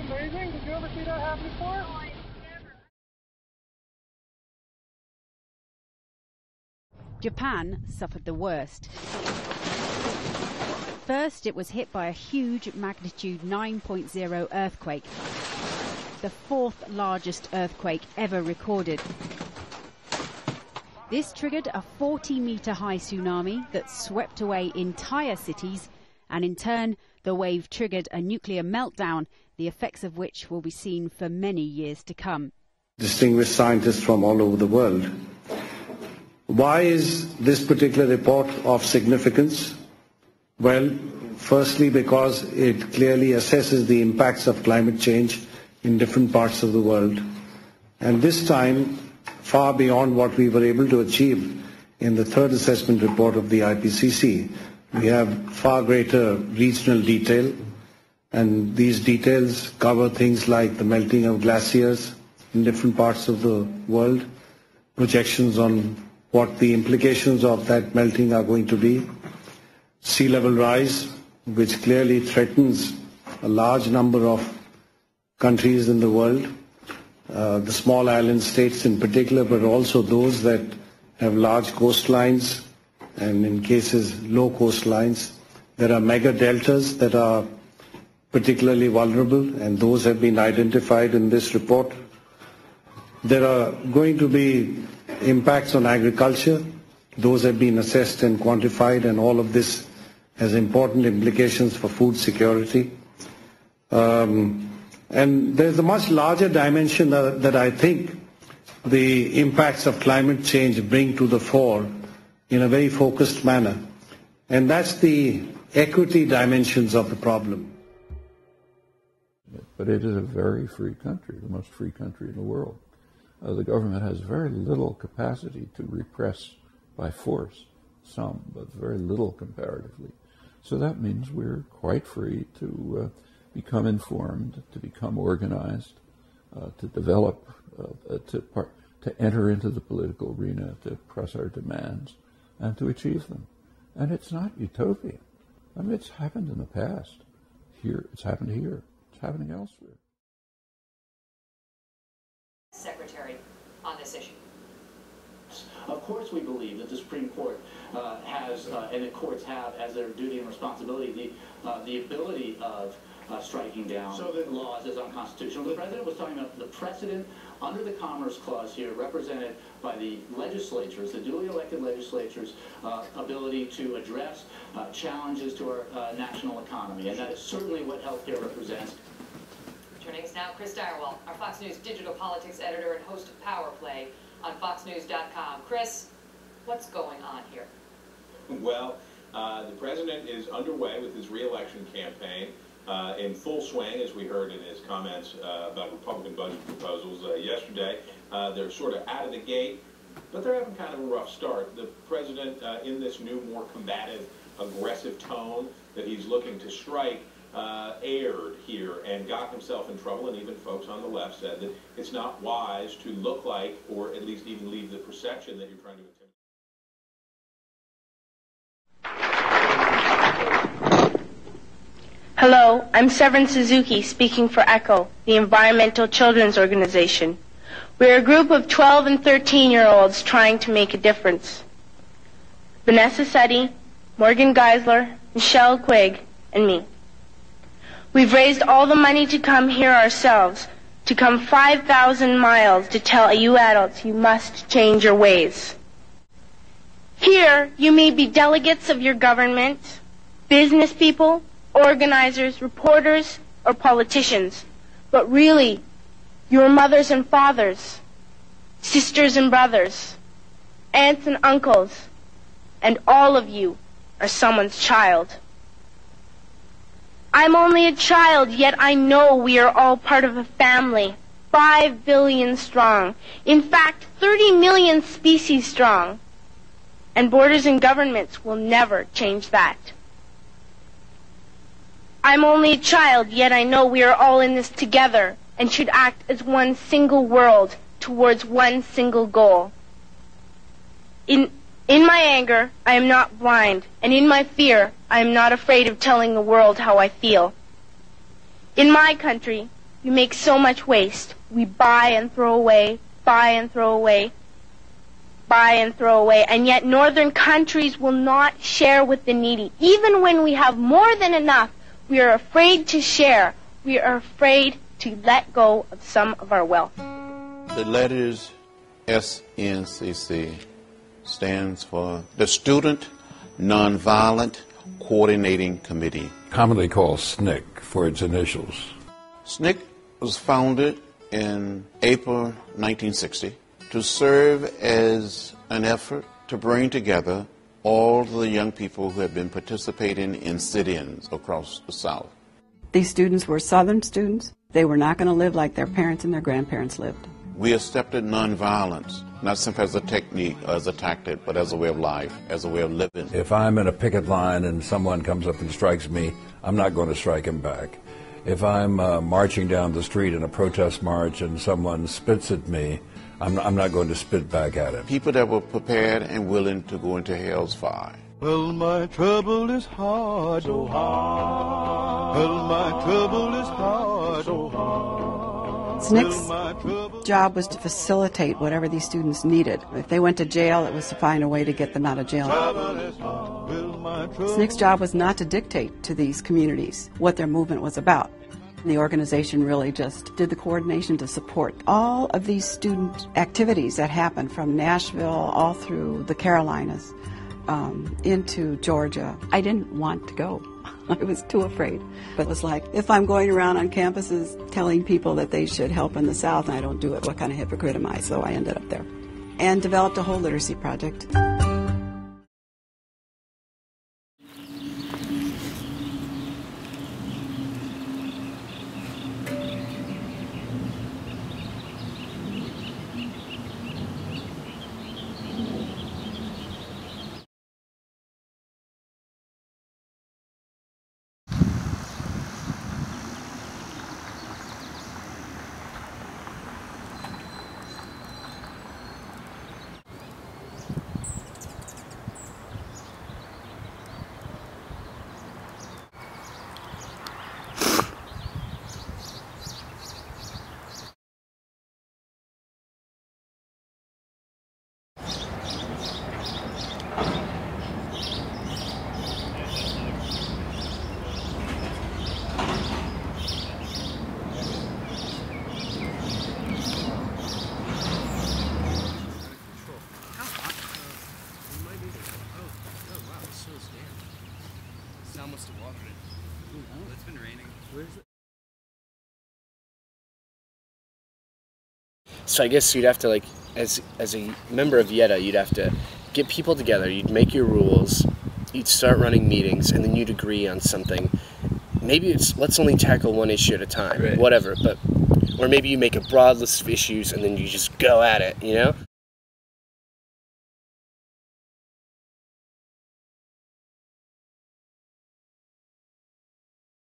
amazing. Did you ever see that happen before? Japan suffered the worst. First, it was hit by a huge magnitude 9.0 earthquake, the fourth largest earthquake ever recorded. This triggered a 40-meter high tsunami that swept away entire cities, and in turn, the wave triggered a nuclear meltdown, the effects of which will be seen for many years to come. Distinguished scientists from all over the world. Why is this particular report of significance? Well, firstly, because it clearly assesses the impacts of climate change in different parts of the world. And this time, far beyond what we were able to achieve in the third assessment report of the IPCC. We have far greater regional detail, and these details cover things like the melting of glaciers in different parts of the world, projections on what the implications of that melting are going to be, sea level rise, which clearly threatens a large number of countries in the world, the small island states in particular, but also those that have large coastlines and in cases low coastlines. There are mega deltas that are particularly vulnerable, and those have been identified in this report. There are going to be impacts on agriculture. Those have been assessed and quantified, and all of this has important implications for food security. And there's a much larger dimension that I think the impacts of climate change bring to the fore in a very focused manner. And that's the equity dimensions of the problem. But it is a very free country, the most free country in the world. The government has very little capacity to repress by force, some, but very little comparatively. So that means we're quite free to become informed, to become organized, to develop, to enter into the political arena, to press our demands, and to achieve them. And it's not utopia. I mean, it's happened in the past. Here, it's happened here. It's happening elsewhere. Secretary on this issue. Of course we believe that the Supreme Court has, and the courts have as their duty and responsibility, the ability of striking down laws as unconstitutional. The President was talking about the precedent under the Commerce Clause here, represented by the legislatures, the duly elected legislatures' ability to address challenges to our national economy, and that is certainly what healthcare represents. Joining us now, Chris Direwalt, our Fox News digital politics editor and host of Power Play on FoxNews.com. Chris, what's going on here? Well, the president is underway with his re-election campaign in full swing, as we heard in his comments about Republican budget proposals yesterday. They're sort of out of the gate, but they're having kind of a rough start. The president, in this new, more combative, aggressive tone that he's looking to strike, erred here and got himself in trouble, and even folks on the left said that it's not wise to look like, or at least even leave the perception that you're trying to intimidate. Hello, I'm Severin Suzuki speaking for ECHO, the Environmental Children's Organization. We're a group of 12 and 13-year-olds trying to make a difference. Vanessa Setti, Morgan Geisler, Michelle Quigg, and me. We've raised all the money to come here ourselves, to come 5,000 miles to tell you adults you must change your ways. Here, you may be delegates of your government, business people, organizers, reporters, or politicians, but really, your mothers and fathers, sisters and brothers, aunts and uncles, and all of you are someone's child. I'm only a child, yet I know we are all part of a family, 5 billion strong. In fact, 30 million species strong. And borders and governments will never change that. I'm only a child, yet I know we are all in this together and should act as one single world towards one single goal. In my anger, I am not blind, and in my fear, I am not afraid of telling the world how I feel. In my country, We make so much waste. We buy and throw away, buy and throw away, buy and throw away, and yet northern countries will not share with the needy. Even when we have more than enough, we are afraid to share. We are afraid to let go of some of our wealth. The letters SNCC stands for the Student Nonviolent Coordinating Committee. Commonly called SNCC for its initials. SNCC was founded in April 1960 to serve as an effort to bring together all the young people who have been participating in sit-ins across the South. These students were Southern students. They were not going to live like their parents and their grandparents lived. We accepted nonviolence, not simply as a technique or as a tactic, but as a way of life, as a way of living. If I'm in a picket line and someone comes up and strikes me, I'm not going to strike him back. If I'm marching down the street in a protest march and someone spits at me, I'm not going to spit back at him. People that were prepared and willing to go into hell's fire. Well, my trouble is hard, so hard. Well, my trouble is hard, so hard. SNCC's job was to facilitate whatever these students needed. If they went to jail, it was to find a way to get them out of jail. SNCC's job was not to dictate to these communities what their movement was about. The organization really just did the coordination to support all of these student activities that happened from Nashville all through the Carolinas into Georgia. I didn't want to go. I was too afraid. But it was like, if I'm going around on campuses telling people that they should help in the South and I don't do it, what kind of hypocrite am I? So I ended up there and developed a whole literacy project. So I guess you'd have to, like, as a member of YETA, you'd have to get people together, you'd make your rules, you'd start running meetings, and then you'd agree on something. Maybe it's, let's only tackle one issue at a time, right. Whatever, but, or maybe you make a broad list of issues and then you just go at it, you know?